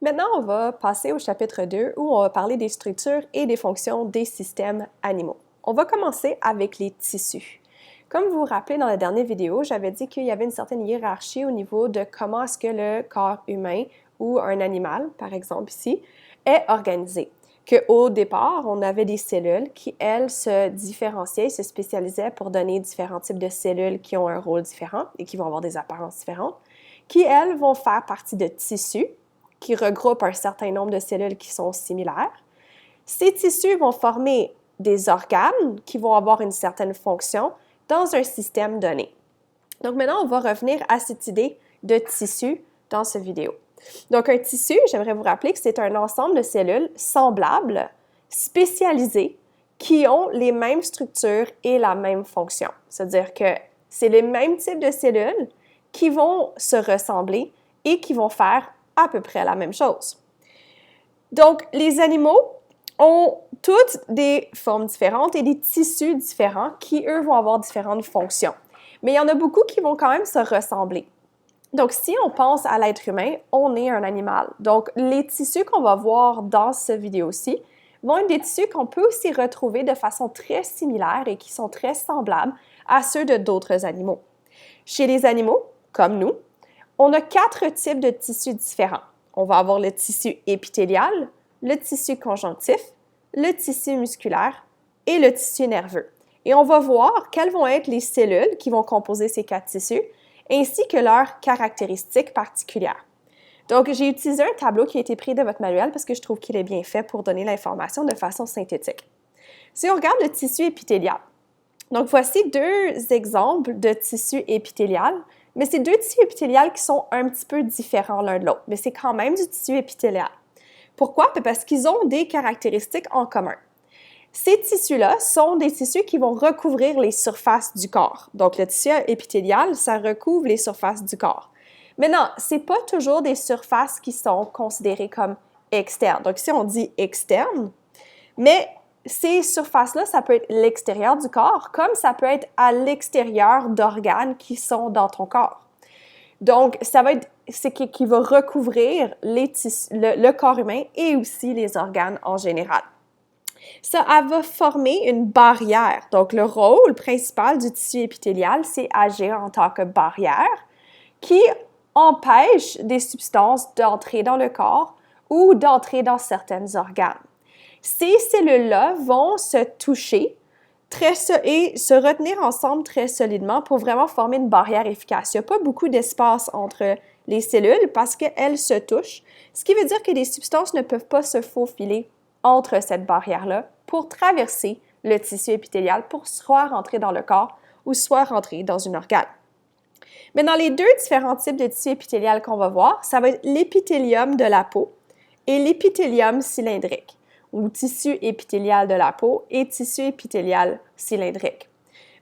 Maintenant, on va passer au chapitre 2 où on va parler des structures et des fonctions des systèmes animaux. On va commencer avec les tissus. Comme vous vous rappelez dans la dernière vidéo, j'avais dit qu'il y avait une certaine hiérarchie au niveau de comment est-ce que le corps humain ou un animal, par exemple ici, est organisé. Qu'au départ, on avait des cellules qui, elles, se différenciaient, se spécialisaient pour donner différents types de cellules qui ont un rôle différent et qui vont avoir des apparences différentes, qui, elles, vont faire partie de tissus qui regroupent un certain nombre de cellules qui sont similaires. Ces tissus vont former des organes qui vont avoir une certaine fonction dans un système donné. Donc maintenant, on va revenir à cette idée de tissu dans cette vidéo. Donc un tissu, j'aimerais vous rappeler que c'est un ensemble de cellules semblables, spécialisées, qui ont les mêmes structures et la même fonction. C'est-à-dire que c'est les mêmes types de cellules qui vont se ressembler et qui vont faire à peu près la même chose. Donc, les animaux ont toutes des formes différentes et des tissus différents qui, eux, vont avoir différentes fonctions. Mais il y en a beaucoup qui vont quand même se ressembler. Donc, si on pense à l'être humain, on est un animal. Donc, les tissus qu'on va voir dans cette vidéo-ci vont être des tissus qu'on peut aussi retrouver de façon très similaire et qui sont très semblables à ceux de d'autres animaux. Chez les animaux, comme nous, on a 4 types de tissus différents. On va avoir le tissu épithélial, le tissu conjonctif, le tissu musculaire et le tissu nerveux. Et on va voir quelles vont être les cellules qui vont composer ces 4 tissus, ainsi que leurs caractéristiques particulières. Donc, j'ai utilisé un tableau qui a été pris de votre manuel parce que je trouve qu'il est bien fait pour donner l'information de façon synthétique. Si on regarde le tissu épithélial, donc voici 2 exemples de tissu épithélial, mais c'est 2 tissus épithéliales qui sont un petit peu différents l'un de l'autre, mais c'est quand même du tissu épithélial. Pourquoi? Parce qu'ils ont des caractéristiques en commun. Ces tissus-là sont des tissus qui vont recouvrir les surfaces du corps. Donc, le tissu épithélial, ça recouvre les surfaces du corps. Maintenant, ce n'est pas toujours des surfaces qui sont considérées comme externes. Donc, ici, on dit externe, mais ces surfaces-là, ça peut être l'extérieur du corps, comme ça peut être à l'extérieur d'organes qui sont dans ton corps. Donc, ça va être ce qui va recouvrir le corps humain et aussi les organes en général. Ça va former une barrière. Donc, le rôle principal du tissu épithélial, c'est agir en tant que barrière qui empêche des substances d'entrer dans le corps ou d'entrer dans certains organes. Ces cellules-là vont se toucher et se retenir ensemble très solidement pour vraiment former une barrière efficace. Il n'y a pas beaucoup d'espace entre les cellules parce qu'elles se touchent, ce qui veut dire que les substances ne peuvent pas se faufiler entre cette barrière-là pour traverser le tissu épithélial pour soit rentrer dans le corps ou soit rentrer dans un organe. Mais dans les 2 différents types de tissu épithélial qu'on va voir, ça va être l'épithélium de la peau et l'épithélium cylindrique, ou tissu épithélial de la peau et tissu épithélial cylindrique.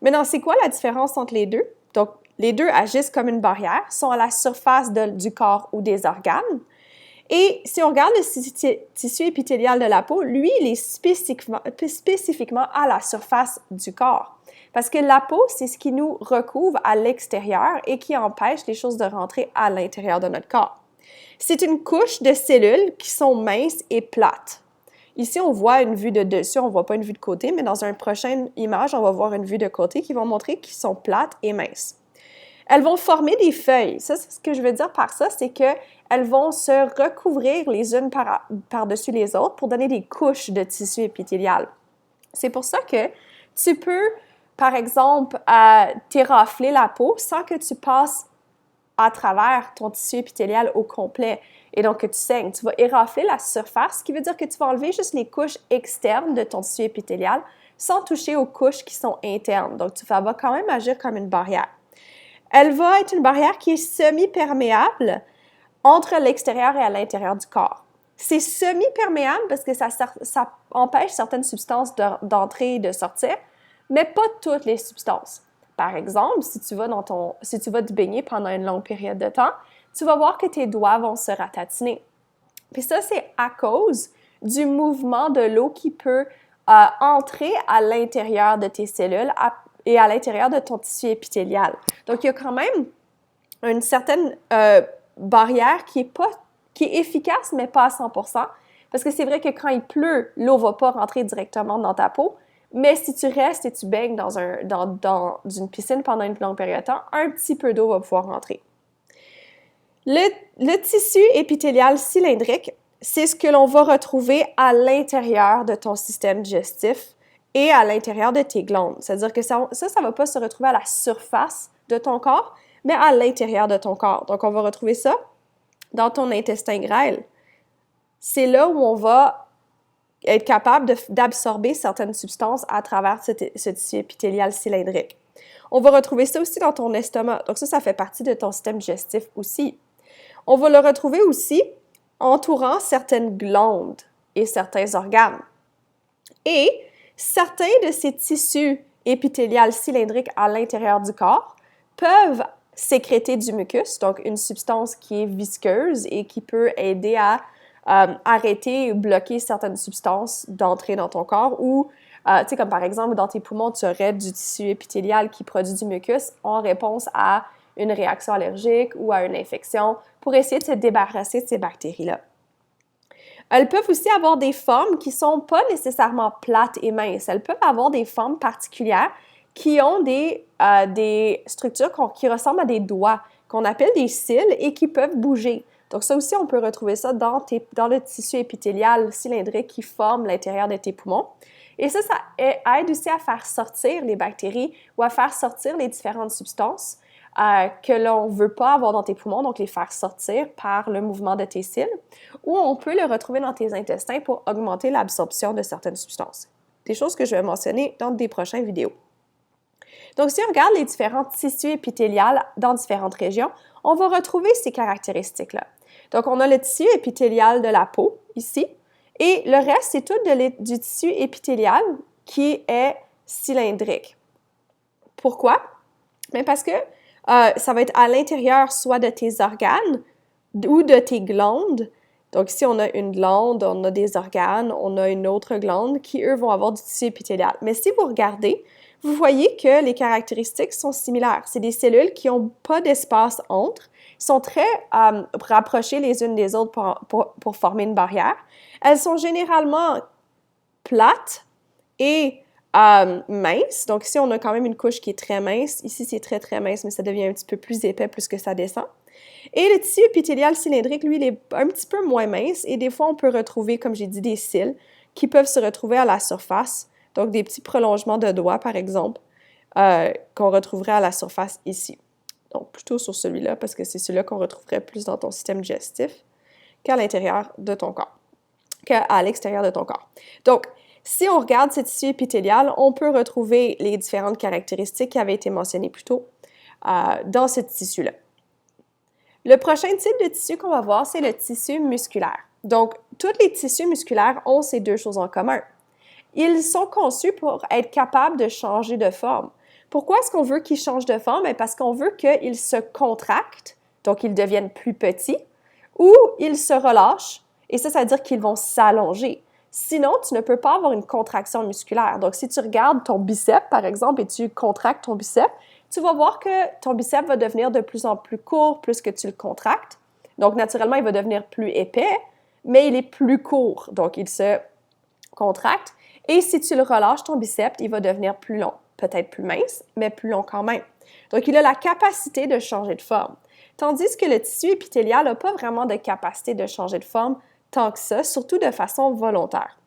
Maintenant, c'est quoi la différence entre les deux? Donc, les deux agissent comme une barrière, sont à la surface du corps ou des organes. Et si on regarde le tissu épithélial de la peau, lui, il est spécifiquement à la surface du corps. Parce que la peau, c'est ce qui nous recouvre à l'extérieur et qui empêche les choses de rentrer à l'intérieur de notre corps. C'est une couche de cellules qui sont minces et plates. Ici, on voit une vue de dessus, on ne voit pas une vue de côté, mais dans une prochaine image, on va voir une vue de côté qui va montrer qu'ils sont plates et minces. Elles vont former des feuilles. Ça, c'est ce que je veux dire par ça, c'est qu'elles vont se recouvrir les unes par-dessus les autres pour donner des couches de tissu épithélial. C'est pour ça que tu peux, par exemple, t'érafler la peau sans que tu passes à travers ton tissu épithélial au complet et donc que tu saignes. Tu vas érafler la surface, ce qui veut dire que tu vas enlever juste les couches externes de ton tissu épithélial sans toucher aux couches qui sont internes. Donc, elle va quand même agir comme une barrière. Elle va être une barrière qui est semi-perméable entre l'extérieur et à l'intérieur du corps. C'est semi-perméable parce que ça empêche certaines substances d'entrer et de sortir, mais pas toutes les substances. Par exemple, si tu vas te baigner pendant une longue période de temps, tu vas voir que tes doigts vont se ratatiner. Puis ça, c'est à cause du mouvement de l'eau qui peut entrer à l'intérieur de tes cellules et à l'intérieur de ton tissu épithélial. Donc, il y a quand même une certaine barrière qui qui est efficace, mais pas à 100%, parce que c'est vrai que quand il pleut, l'eau ne va pas rentrer directement dans ta peau, mais si tu restes et tu baignes dans une piscine pendant une longue période de temps, un petit peu d'eau va pouvoir rentrer. Le tissu épithélial cylindrique, c'est ce que l'on va retrouver à l'intérieur de ton système digestif et à l'intérieur de tes glandes. C'est-à-dire que ça ne va pas se retrouver à la surface de ton corps, mais à l'intérieur de ton corps. Donc, on va retrouver ça dans ton intestin grêle. C'est là où on va être capable d'absorber certaines substances à travers ce tissu épithélial cylindrique. On va retrouver ça aussi dans ton estomac. Donc, ça fait partie de ton système digestif aussi. On va le retrouver aussi entourant certaines glandes et certains organes. Et certains de ces tissus épithéliales cylindriques à l'intérieur du corps peuvent sécréter du mucus, donc une substance qui est visqueuse et qui peut aider à arrêter ou bloquer certaines substances d'entrer dans ton corps ou, tu sais, comme par exemple dans tes poumons, tu aurais du tissu épithélial qui produit du mucus en réponse à une réaction allergique ou à une infection pour essayer de se débarrasser de ces bactéries-là. Elles peuvent aussi avoir des formes qui ne sont pas nécessairement plates et minces. Elles peuvent avoir des formes particulières qui ont des structures qui ressemblent à des doigts, qu'on appelle des cils et qui peuvent bouger. Donc ça aussi, on peut retrouver ça dans le tissu épithélial cylindrique qui forme l'intérieur de tes poumons. Et ça aide aussi à faire sortir les bactéries ou à faire sortir les différentes substances que l'on ne veut pas avoir dans tes poumons, donc les faire sortir par le mouvement de tes cils, ou on peut le retrouver dans tes intestins pour augmenter l'absorption de certaines substances. Des choses que je vais mentionner dans des prochaines vidéos. Donc, si on regarde les différents tissus épithéliales dans différentes régions, on va retrouver ces caractéristiques-là. Donc, on a le tissu épithélial de la peau, ici, et le reste, c'est tout du tissu épithélial qui est cylindrique. Pourquoi? Bien parce que ça va être à l'intérieur soit de tes organes ou de tes glandes. Donc, ici, on a une glande, on a des organes, on a une autre glande qui, eux, vont avoir du tissu épithélial. Mais si vous regardez, vous voyez que les caractéristiques sont similaires. C'est des cellules qui n'ont pas d'espace entre, sont très rapprochées les unes des autres pour former une barrière. Elles sont généralement plates et mince. Donc ici, on a quand même une couche qui est très mince. Ici, c'est très, très mince, mais ça devient un petit peu plus épais plus que ça descend. Et le tissu épithélial cylindrique, lui, il est un petit peu moins mince et des fois, on peut retrouver, comme j'ai dit, des cils qui peuvent se retrouver à la surface. Donc, des petits prolongements de doigts, par exemple, qu'on retrouverait à la surface ici. Donc, plutôt sur celui-là, parce que c'est celui-là qu'on retrouverait plus dans ton système digestif qu'à l'intérieur de ton corps, qu'à l'extérieur de ton corps. Donc, si on regarde ce tissu épithélial, on peut retrouver les différentes caractéristiques qui avaient été mentionnées plus tôt dans ce tissu-là. Le prochain type de tissu qu'on va voir, c'est le tissu musculaire. Donc, tous les tissus musculaires ont ces deux choses en commun. Ils sont conçus pour être capables de changer de forme. Pourquoi est-ce qu'on veut qu'ils changent de forme? Bien, parce qu'on veut qu'ils se contractent, donc ils deviennent plus petits, ou ils se relâchent, et ça veut dire qu'ils vont s'allonger. Sinon, tu ne peux pas avoir une contraction musculaire. Donc, si tu regardes ton biceps, par exemple, et tu contractes ton biceps, tu vas voir que ton biceps va devenir de plus en plus court plus que tu le contractes. Donc, naturellement, il va devenir plus épais, mais il est plus court. Donc, il se contracte. Et si tu le relâches, ton biceps, il va devenir plus long. Peut-être plus mince, mais plus long quand même. Donc, il a la capacité de changer de forme. Tandis que le tissu épithélial n'a pas vraiment de capacité de changer de forme tant que ça, surtout de façon volontaire.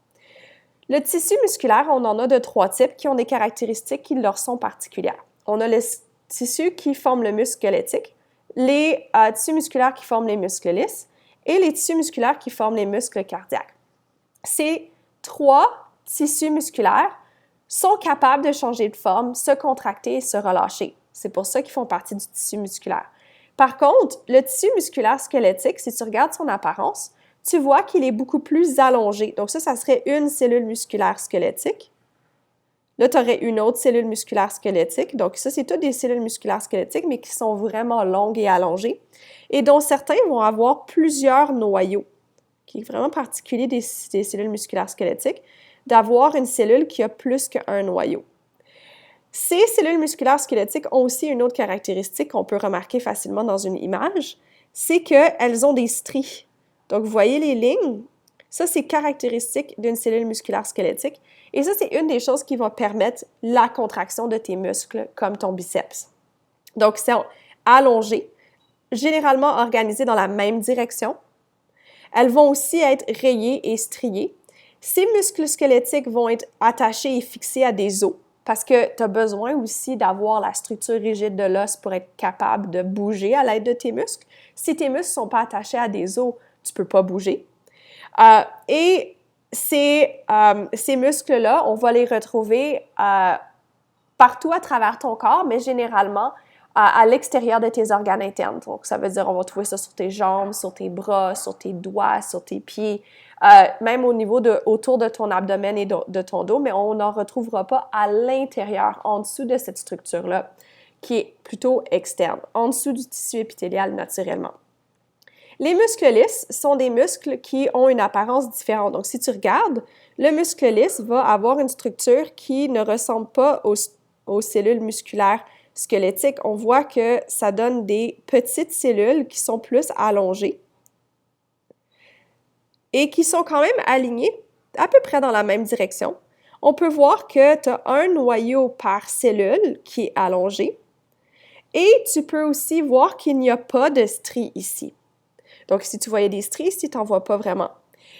Le tissu musculaire, on en a de 3 types qui ont des caractéristiques qui leur sont particulières. On a le tissu qui forme le muscle squelettique, les tissus musculaires qui forment les muscles lisses et les tissus musculaires qui forment les muscles cardiaques. Ces 3 tissus musculaires sont capables de changer de forme, se contracter et se relâcher. C'est pour ça qu'ils font partie du tissu musculaire. Par contre, le tissu musculaire squelettique, si tu regardes son apparence, tu vois qu'il est beaucoup plus allongé. Donc ça serait une cellule musculaire squelettique. Là, tu aurais une autre cellule musculaire squelettique. Donc ça, c'est toutes des cellules musculaires squelettiques, mais qui sont vraiment longues et allongées, et dont certains vont avoir plusieurs noyaux, qui est vraiment particulier des cellules musculaires squelettiques, d'avoir une cellule qui a plus qu'un noyau. Ces cellules musculaires squelettiques ont aussi une autre caractéristique qu'on peut remarquer facilement dans une image, c'est qu'elles ont des stries Donc, vous voyez les lignes? Ça, c'est caractéristique d'une cellule musculaire squelettique. Et ça, c'est une des choses qui va permettre la contraction de tes muscles, comme ton biceps. Donc, c'est allongé, généralement organisées dans la même direction. Elles vont aussi être rayées et striées. Ces muscles squelettiques vont être attachés et fixés à des os parce que tu as besoin aussi d'avoir la structure rigide de l'os pour être capable de bouger à l'aide de tes muscles. Si tes muscles ne sont pas attachés à des os, tu ne peux pas bouger. Et ces muscles-là, on va les retrouver partout à travers ton corps, mais généralement à l'extérieur de tes organes internes. Donc, ça veut dire on va trouver ça sur tes jambes, sur tes bras, sur tes doigts, sur tes pieds, même au niveau autour de ton abdomen et de ton dos, mais on n'en retrouvera pas à l'intérieur, en dessous de cette structure-là, qui est plutôt externe, en dessous du tissu épithélial naturellement. Les muscles lisses sont des muscles qui ont une apparence différente. Donc, si tu regardes, le muscle lisse va avoir une structure qui ne ressemble pas aux cellules musculaires squelettiques. On voit que ça donne des petites cellules qui sont plus allongées et qui sont quand même alignées à peu près dans la même direction. On peut voir que tu as un noyau par cellule qui est allongé et tu peux aussi voir qu'il n'y a pas de stries ici. Donc, si tu voyais des stries ici, tu n'en vois pas vraiment.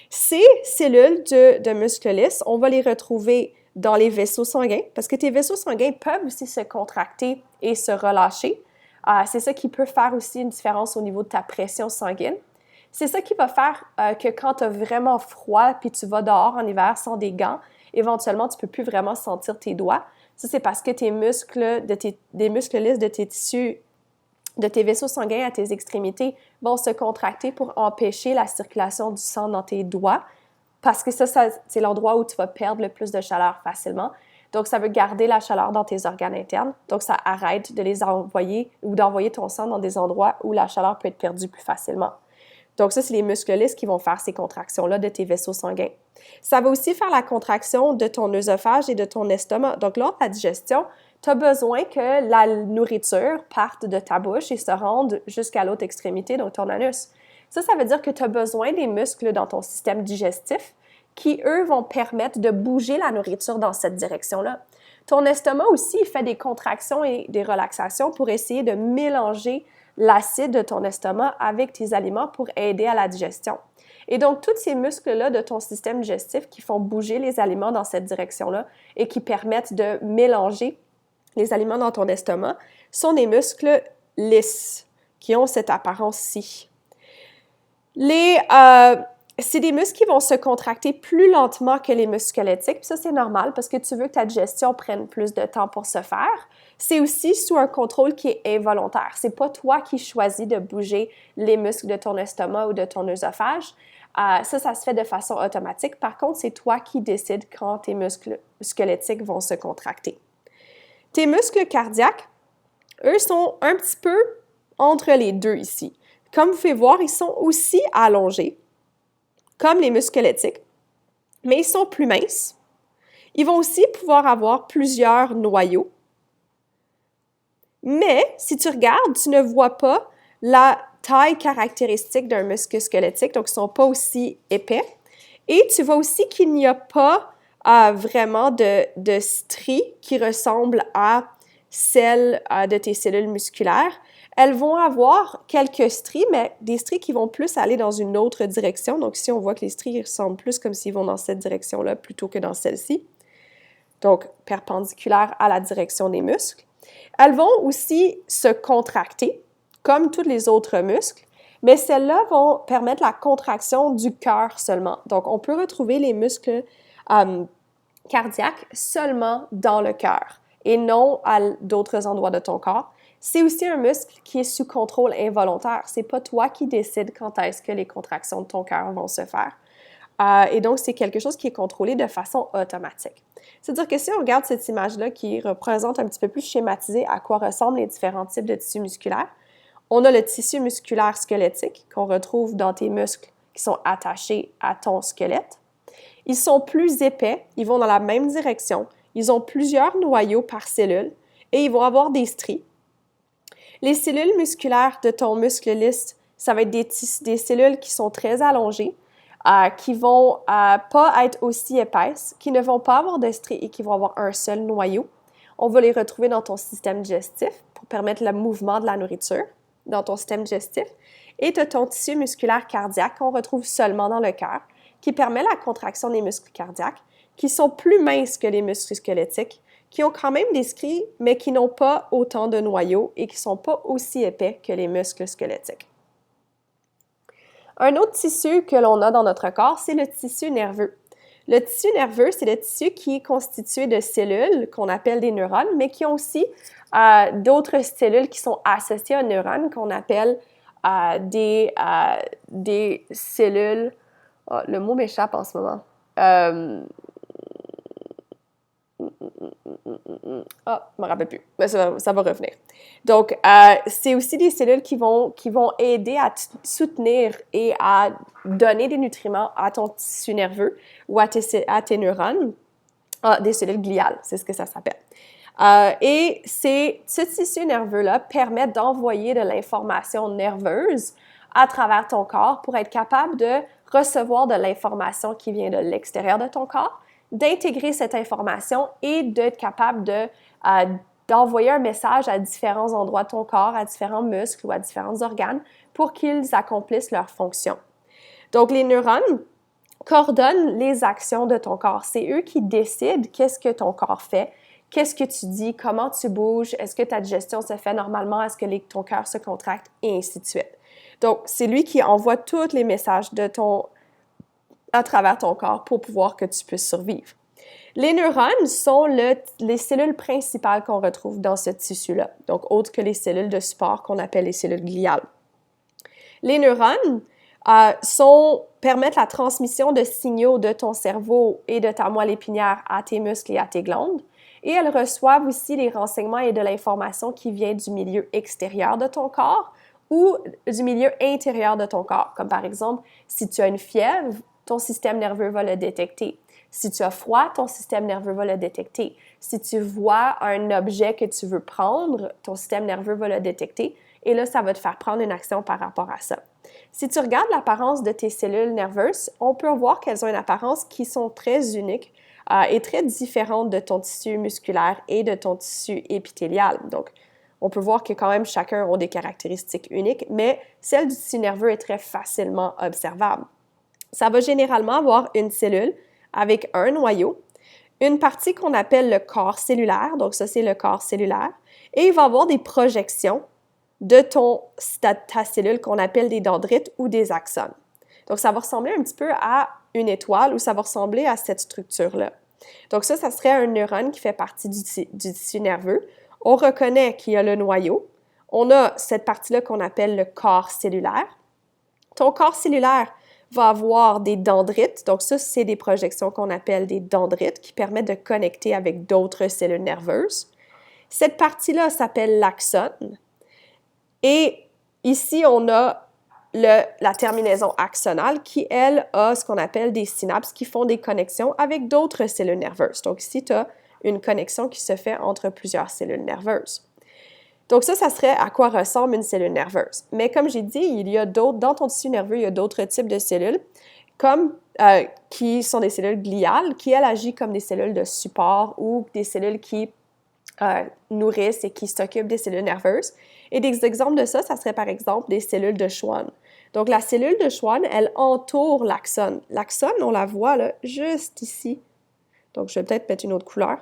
Ces cellules de muscles lisses, on va les retrouver dans les vaisseaux sanguins, parce que tes vaisseaux sanguins peuvent aussi se contracter et se relâcher. C'est ça qui peut faire aussi une différence au niveau de ta pression sanguine. C'est ça qui va faire que quand tu as vraiment froid puis tu vas dehors en hiver sans des gants, éventuellement, tu ne peux plus vraiment sentir tes doigts. Ça, c'est parce que des muscles lisses de tes tissus, de tes vaisseaux sanguins à tes extrémités vont se contracter pour empêcher la circulation du sang dans tes doigts, parce que ça c'est l'endroit où tu vas perdre le plus de chaleur facilement. Donc, ça veut garder la chaleur dans tes organes internes. Donc, ça arrête de les envoyer ou d'envoyer ton sang dans des endroits où la chaleur peut être perdue plus facilement. Donc, ça, c'est les muscles lisses qui vont faire ces contractions-là de tes vaisseaux sanguins. Ça va aussi faire la contraction de ton œsophage et de ton estomac. Donc, lors de la digestion, tu as besoin que la nourriture parte de ta bouche et se rende jusqu'à l'autre extrémité, donc ton anus. Ça veut dire que tu as besoin des muscles dans ton système digestif qui, eux, vont permettre de bouger la nourriture dans cette direction-là. Ton estomac aussi, il fait des contractions et des relaxations pour essayer de mélanger l'acide de ton estomac avec tes aliments pour aider à la digestion. Et donc, tous ces muscles-là de ton système digestif qui font bouger les aliments dans cette direction-là et qui permettent de mélanger les aliments dans ton estomac sont des muscles lisses qui ont cette apparence-ci. C'est des muscles qui vont se contracter plus lentement que les muscles squelettiques. Puis ça, c'est normal parce que tu veux que ta digestion prenne plus de temps pour se faire. C'est aussi sous un contrôle qui est involontaire. C'est pas toi qui choisis de bouger les muscles de ton estomac ou de ton œsophage. Ça se fait de façon automatique. Par contre, c'est toi qui décides quand tes muscles squelettiques vont se contracter. Tes muscles cardiaques, eux, sont un petit peu entre les deux ici. Comme vous pouvez voir, ils sont aussi allongés, comme les muscles squelettiques, mais ils sont plus minces. Ils vont aussi pouvoir avoir plusieurs noyaux. Mais si tu regardes, tu ne vois pas la taille caractéristique d'un muscle squelettique, donc ils ne sont pas aussi épais. Et tu vois aussi qu'il n'y a pas vraiment de stries qui ressemblent à celles de tes cellules musculaires. Elles vont avoir quelques stries, mais des stries qui vont plus aller dans une autre direction. Donc ici, on voit que les stries ressemblent plus comme s'ils vont dans cette direction-là plutôt que dans celle-ci. Donc, perpendiculaires à la direction des muscles. Elles vont aussi se contracter, comme tous les autres muscles, mais celles-là vont permettre la contraction du cœur seulement. Donc, on peut retrouver les muscles cardiaques seulement dans le cœur et non à d'autres endroits de ton corps. C'est aussi un muscle qui est sous contrôle involontaire. C'est pas toi qui décides quand est-ce que les contractions de ton cœur vont se faire. Et donc, c'est quelque chose qui est contrôlé de façon automatique. C'est-à-dire que si on regarde cette image-là qui représente un petit peu plus schématisé à quoi ressemblent les différents types de tissus musculaires, on a le tissu musculaire squelettique qu'on retrouve dans tes muscles qui sont attachés à ton squelette. Ils sont plus épais, ils vont dans la même direction, ils ont plusieurs noyaux par cellule et ils vont avoir des stries. Les cellules musculaires de ton muscle lisse ça va être des cellules qui sont très allongées, qui vont pas être aussi épaisses, qui ne vont pas avoir de stries et qui vont avoir un seul noyau. On va les retrouver dans ton système digestif pour permettre le mouvement de la nourriture dans ton système digestif. Et tu as ton tissu musculaire cardiaque qu'on retrouve seulement dans le cœur, qui permet la contraction des muscles cardiaques, qui sont plus minces que les muscles squelettiques, qui ont quand même des stries, mais qui n'ont pas autant de noyaux et qui ne sont pas aussi épais que les muscles squelettiques. Un autre tissu que l'on a dans notre corps, c'est le tissu nerveux. Le tissu nerveux, c'est le tissu qui est constitué de cellules qu'on appelle des neurones, mais qui ont aussi d'autres cellules qui sont associées aux neurones qu'on appelle des cellules... Oh, le mot m'échappe en ce moment. Ah, je ne me rappelle plus, mais ça va revenir. Donc, c'est aussi des cellules qui vont aider à soutenir et à donner des nutriments à ton tissu nerveux ou à tes neurones. Des cellules gliales, c'est ce que ça s'appelle. Et ce tissu nerveux-là permet d'envoyer de l'information nerveuse à travers ton corps pour être capable de recevoir de l'information qui vient de l'extérieur de ton corps, d'intégrer cette information et d'être capable d'envoyer un message à différents endroits de ton corps, à différents muscles ou à différents organes pour qu'ils accomplissent leur fonction. Donc, les neurones coordonnent les actions de ton corps. C'est eux qui décident qu'est-ce que ton corps fait, qu'est-ce que tu dis, comment tu bouges, est-ce que ta digestion se fait normalement, est-ce que ton cœur se contracte, et ainsi de suite. Donc, c'est lui qui envoie tous les messages à travers ton corps pour pouvoir que tu puisses survivre. Les neurones sont les cellules principales qu'on retrouve dans ce tissu-là, donc autres que les cellules de support qu'on appelle les cellules gliales. Les neurones permettent la transmission de signaux de ton cerveau et de ta moelle épinière à tes muscles et à tes glandes, et elles reçoivent aussi les renseignements et de l'information qui vient du milieu extérieur de ton corps ou du milieu intérieur de ton corps, comme par exemple, si tu as une fièvre, ton système nerveux va le détecter. Si tu as froid, ton système nerveux va le détecter. Si tu vois un objet que tu veux prendre, ton système nerveux va le détecter et là, ça va te faire prendre une action par rapport à ça. Si tu regardes l'apparence de tes cellules nerveuses, on peut voir qu'elles ont une apparence qui sont très uniques et très différentes de ton tissu musculaire et de ton tissu épithélial. Donc, on peut voir que quand même chacun a des caractéristiques uniques, mais celle du tissu nerveux est très facilement observable. Ça va généralement avoir une cellule avec un noyau, une partie qu'on appelle le corps cellulaire, donc ça c'est le corps cellulaire, et il va avoir des projections de ta cellule qu'on appelle des dendrites ou des axones. Donc ça va ressembler un petit peu à une étoile ou ça va ressembler à cette structure-là. Donc ça serait un neurone qui fait partie du tissu nerveux. On reconnaît qu'il y a le noyau. On a cette partie-là qu'on appelle le corps cellulaire. Ton corps cellulaire va avoir des dendrites. Donc ça, c'est des projections qu'on appelle des dendrites qui permettent de connecter avec d'autres cellules nerveuses. Cette partie-là s'appelle l'axone. Et ici, on a la terminaison axonale qui, elle, a ce qu'on appelle des synapses qui font des connexions avec d'autres cellules nerveuses. Donc ici, tu as une connexion qui se fait entre plusieurs cellules nerveuses. Donc ça serait à quoi ressemble une cellule nerveuse. Mais comme j'ai dit, dans ton tissu nerveux, il y a d'autres types de cellules, qui sont des cellules gliales, qui, elles, agissent comme des cellules de support ou des cellules qui nourrissent et qui s'occupent des cellules nerveuses. Et des exemples de ça serait par exemple des cellules de Schwann. Donc la cellule de Schwann, elle entoure l'axone. L'axone, on la voit là, juste ici. Donc je vais peut-être mettre une autre couleur.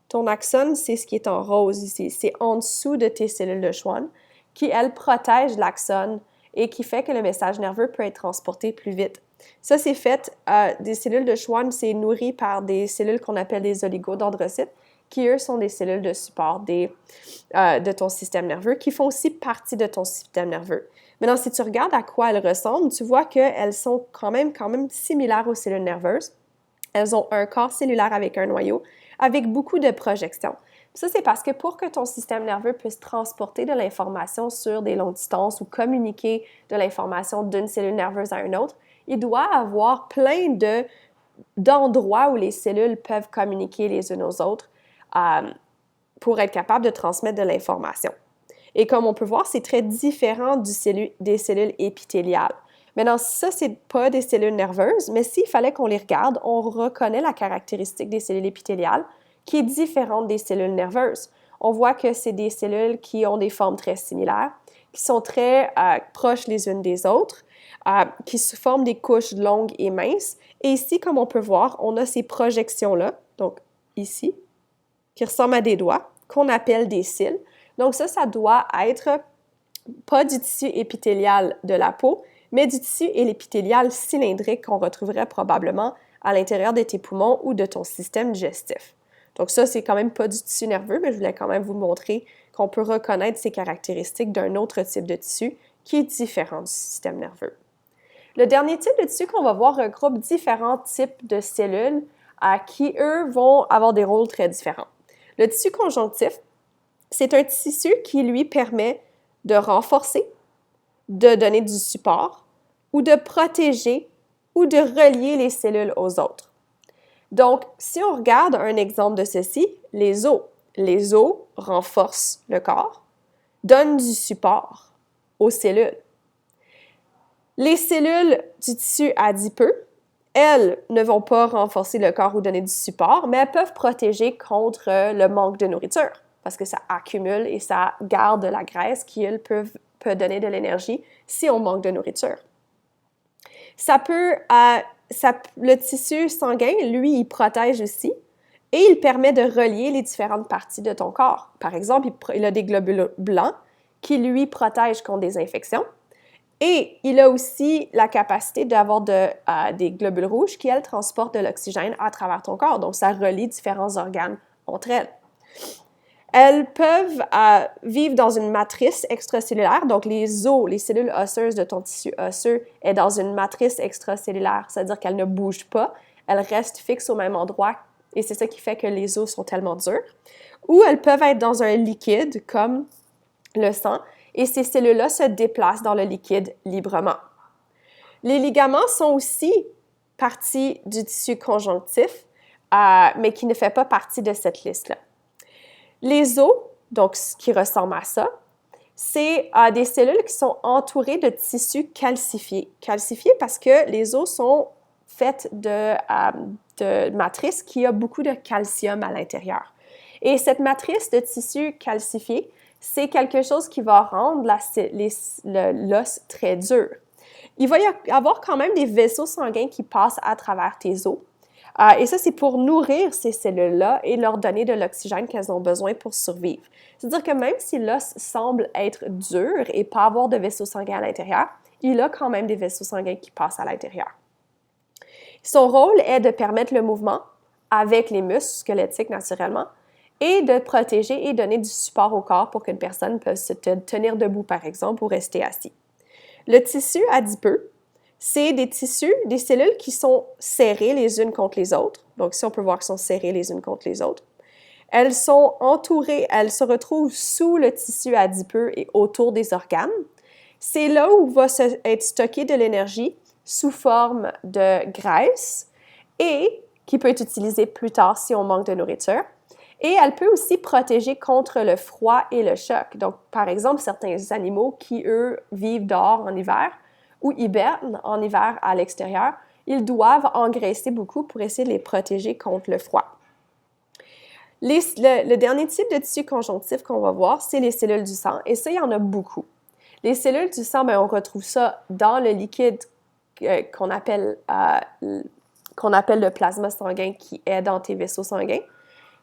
Ton axone, c'est ce qui est en rose ici. C'est en dessous de tes cellules de Schwann qui, elles, protègent l'axone et qui fait que le message nerveux peut être transporté plus vite. Ça, c'est fait, des cellules de Schwann, c'est nourri par des cellules qu'on appelle des oligodendrocytes, qui, eux, sont des cellules de support de ton système nerveux, qui font aussi partie de ton système nerveux. Maintenant, si tu regardes à quoi elles ressemblent, tu vois qu'elles sont quand même similaires aux cellules nerveuses. Elles ont un corps cellulaire avec un noyau, avec beaucoup de projections. Ça, c'est parce que pour que ton système nerveux puisse transporter de l'information sur des longues distances ou communiquer de l'information d'une cellule nerveuse à une autre, il doit avoir plein d'endroits où les cellules peuvent communiquer les unes aux autres pour être capable de transmettre de l'information. Et comme on peut voir, c'est très différent des cellules épithéliales. Maintenant, ça, c'est pas des cellules nerveuses, mais s'il fallait qu'on les regarde, on reconnaît la caractéristique des cellules épithéliales qui est différente des cellules nerveuses. On voit que c'est des cellules qui ont des formes très similaires, qui sont très proches les unes des autres, qui se forment des couches longues et minces. Et ici, comme on peut voir, on a ces projections-là, donc ici, qui ressemblent à des doigts, qu'on appelle des cils. Donc ça doit être pas du tissu épithélial de la peau, mais du tissu épithélial cylindrique qu'on retrouverait probablement à l'intérieur de tes poumons ou de ton système digestif. Donc ça, c'est quand même pas du tissu nerveux, mais je voulais quand même vous montrer qu'on peut reconnaître ces caractéristiques d'un autre type de tissu qui est différent du système nerveux. Le dernier type de tissu qu'on va voir regroupe différents types de cellules qui, eux, vont avoir des rôles très différents. Le tissu conjonctif, c'est un tissu qui lui permet de renforcer, de donner du support ou de protéger ou de relier les cellules aux autres. Donc, si on regarde un exemple de ceci, les os. Les os renforcent le corps, donnent du support aux cellules. Les cellules du tissu adipeux, elles ne vont pas renforcer le corps ou donner du support, mais elles peuvent protéger contre le manque de nourriture parce que ça accumule et ça garde de la graisse qui, elle, peut donner de l'énergie si on manque de nourriture. Le tissu sanguin, lui, il protège aussi et il permet de relier les différentes parties de ton corps. Par exemple, il a des globules blancs qui, lui, protègent contre des infections. Et il a aussi la capacité d'avoir des globules rouges qui, elles, transportent de l'oxygène à travers ton corps. Donc, ça relie différents organes entre elles. Elles peuvent vivre dans une matrice extracellulaire. Donc, les os, les cellules osseuses de ton tissu osseux est dans une matrice extracellulaire. C'est-à-dire qu'elles ne bougent pas. Elles restent fixes au même endroit. Et c'est ça qui fait que les os sont tellement durs. Ou elles peuvent être dans un liquide, comme le sang. Et ces cellules-là se déplacent dans le liquide librement. Les ligaments sont aussi partie du tissu conjonctif, mais qui ne fait pas partie de cette liste-là. Les os, donc ce qui ressemble à ça, c'est des cellules qui sont entourées de tissus calcifiés. Calcifiés parce que les os sont faites de matrices qui a beaucoup de calcium à l'intérieur. Et cette matrice de tissus calcifiés, c'est quelque chose qui va rendre l'os très dur. Il va y avoir quand même des vaisseaux sanguins qui passent à travers tes os. Et ça, c'est pour nourrir ces cellules-là et leur donner de l'oxygène qu'elles ont besoin pour survivre. C'est-à-dire que même si l'os semble être dur et pas avoir de vaisseaux sanguins à l'intérieur, il a quand même des vaisseaux sanguins qui passent à l'intérieur. Son rôle est de permettre le mouvement avec les muscles squelettiques naturellement, et de protéger et donner du support au corps pour qu'une personne puisse se tenir debout, par exemple, ou rester assis. Le tissu adipeux, c'est des cellules qui sont serrées les unes contre les autres. Donc, ici, on peut voir qu'elles sont serrées les unes contre les autres. Elles sont entourées, elles se retrouvent sous le tissu adipeux et autour des organes. C'est là où va être stocké de l'énergie sous forme de graisse et qui peut être utilisée plus tard si on manque de nourriture. Et elle peut aussi protéger contre le froid et le choc. Donc, par exemple, certains animaux qui, eux, vivent dehors en hiver ou hibernent en hiver à l'extérieur, ils doivent engraisser beaucoup pour essayer de les protéger contre le froid. Le dernier type de tissu conjonctif qu'on va voir, c'est les cellules du sang. Et ça, il y en a beaucoup. Les cellules du sang, on retrouve ça dans le liquide qu'on appelle le plasma sanguin qui est dans tes vaisseaux sanguins.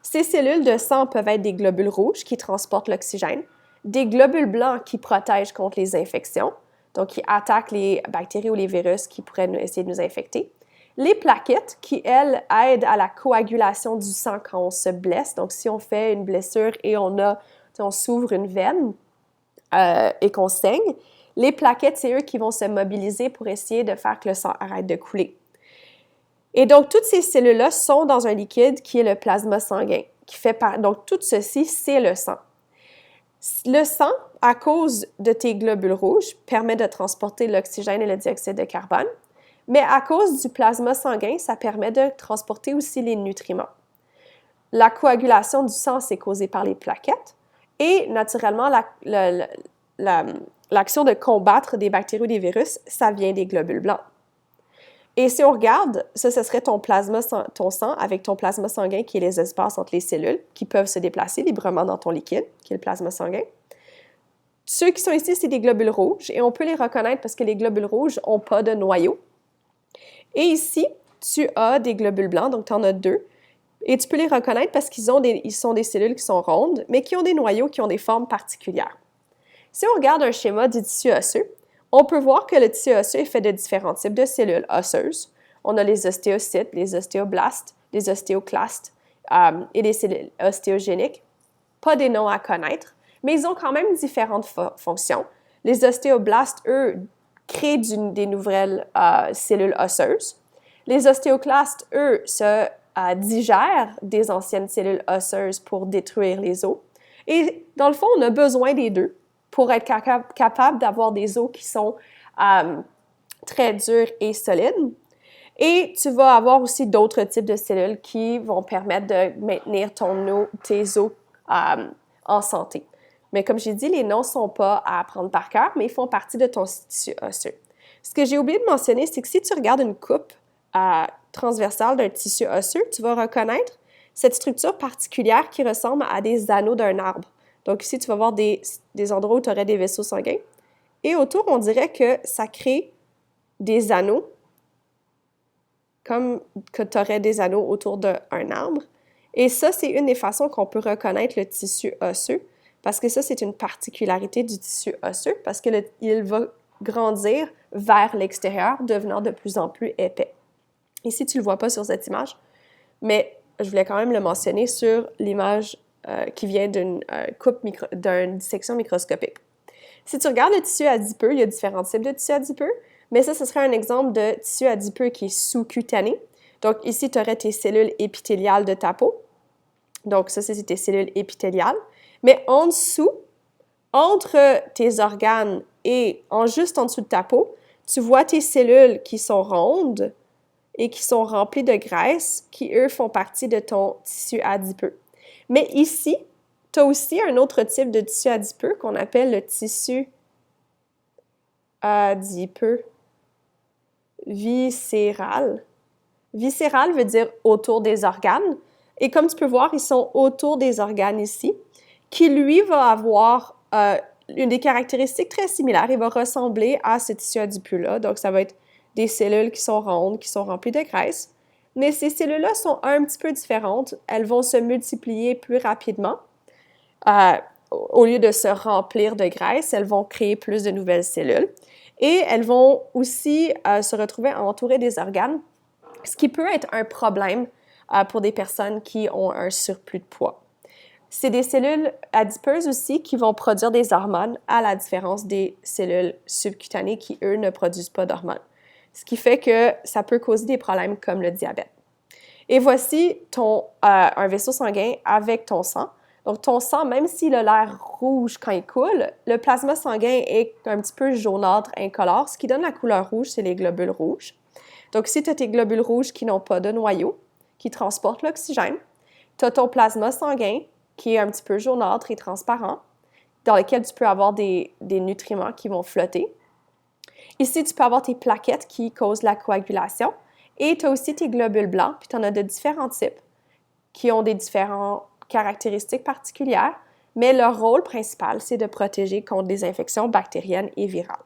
Ces cellules de sang peuvent être des globules rouges qui transportent l'oxygène, des globules blancs qui protègent contre les infections, donc qui attaquent les bactéries ou les virus qui pourraient essayer de nous infecter. Les plaquettes qui, elles, aident à la coagulation du sang quand on se blesse. Donc, si on fait une blessure et on s'ouvre une veine et qu'on saigne, les plaquettes, c'est eux qui vont se mobiliser pour essayer de faire que le sang arrête de couler. Et donc, toutes ces cellules-là sont dans un liquide qui est le plasma sanguin. Donc, tout ceci, c'est le sang. Le sang, à cause de tes globules rouges, permet de transporter l'oxygène et le dioxyde de carbone, mais à cause du plasma sanguin, ça permet de transporter aussi les nutriments. La coagulation du sang, c'est causé par les plaquettes, Et naturellement, l'action de combattre des bactéries ou des virus, ça vient des globules blancs. Et si on regarde, ça, ce serait ton sang avec ton plasma sanguin qui est les espaces entre les cellules qui peuvent se déplacer librement dans ton liquide, qui est le plasma sanguin. Ceux qui sont ici, c'est des globules rouges et on peut les reconnaître parce que les globules rouges n'ont pas de noyau. Et ici, tu as des globules blancs, donc tu en as 2. Et tu peux les reconnaître parce qu'ils sont des cellules qui sont rondes, mais qui ont des noyaux qui ont des formes particulières. Si on regarde un schéma du tissu osseux, on peut voir que le tissu osseux est fait de différents types de cellules osseuses. On a les ostéocytes, les ostéoblastes, les ostéoclastes et les cellules ostéogéniques. Pas des noms à connaître, mais ils ont quand même différentes fonctions. Les ostéoblastes, eux, créent des nouvelles cellules osseuses. Les ostéoclastes, eux, se digèrent des anciennes cellules osseuses pour détruire les os. Et dans le fond, on a besoin des deux pour être capable d'avoir des os qui sont très durs et solides. Et tu vas avoir aussi d'autres types de cellules qui vont permettre de maintenir tes os en santé. Mais comme j'ai dit, les noms ne sont pas à apprendre par cœur, mais ils font partie de ton tissu osseux. Ce que j'ai oublié de mentionner, c'est que si tu regardes une coupe transversale d'un tissu osseux, tu vas reconnaître cette structure particulière qui ressemble à des anneaux d'un arbre. Donc ici, tu vas voir des endroits où tu aurais des vaisseaux sanguins. Et autour, on dirait que ça crée des anneaux, comme que tu aurais des anneaux autour d'un arbre. Et ça, c'est une des façons qu'on peut reconnaître le tissu osseux, parce que ça, c'est une particularité du tissu osseux, parce qu'il va grandir vers l'extérieur, devenant de plus en plus épais. Ici, tu ne le vois pas sur cette image, mais je voulais quand même le mentionner sur l'image qui vient d'une dissection microscopique. Si tu regardes le tissu adipeux, il y a différents types de tissu adipeux, mais ça, ce serait un exemple de tissu adipeux qui est sous-cutané. Donc ici, tu aurais tes cellules épithéliales de ta peau. Donc ça, c'est tes cellules épithéliales. Mais en dessous, entre tes organes et juste en dessous de ta peau, tu vois tes cellules qui sont rondes et qui sont remplies de graisse, qui, eux, font partie de ton tissu adipeux. Mais ici, tu as aussi un autre type de tissu adipeux qu'on appelle le tissu adipeux viscéral. Viscéral veut dire autour des organes. Et comme tu peux voir, ils sont autour des organes ici, qui, lui, va avoir une des caractéristiques très similaires. Il va ressembler à ce tissu adipeux-là. Donc, ça va être des cellules qui sont rondes, qui sont remplies de graisse. Mais ces cellules-là sont un petit peu différentes. Elles vont se multiplier plus rapidement. Au lieu de se remplir de graisse, elles vont créer plus de nouvelles cellules. Et elles vont aussi se retrouver entourées des organes, ce qui peut être un problème pour des personnes qui ont un surplus de poids. C'est des cellules adipeuses aussi qui vont produire des hormones, à la différence des cellules subcutanées qui, eux, ne produisent pas d'hormones. Ce qui fait que ça peut causer des problèmes comme le diabète. Et voici un vaisseau sanguin avec ton sang. Donc, ton sang, même s'il a l'air rouge quand il coule, le plasma sanguin est un petit peu jaunâtre, incolore. Ce qui donne la couleur rouge, c'est les globules rouges. Donc, si tu as tes globules rouges qui n'ont pas de noyau, qui transportent l'oxygène, tu as ton plasma sanguin qui est un petit peu jaunâtre et transparent, dans lequel tu peux avoir des nutriments qui vont flotter. Ici, tu peux avoir tes plaquettes qui causent la coagulation. Et tu as aussi tes globules blancs, puis tu en as de différents types qui ont des différentes caractéristiques particulières, mais leur rôle principal, c'est de protéger contre des infections bactériennes et virales.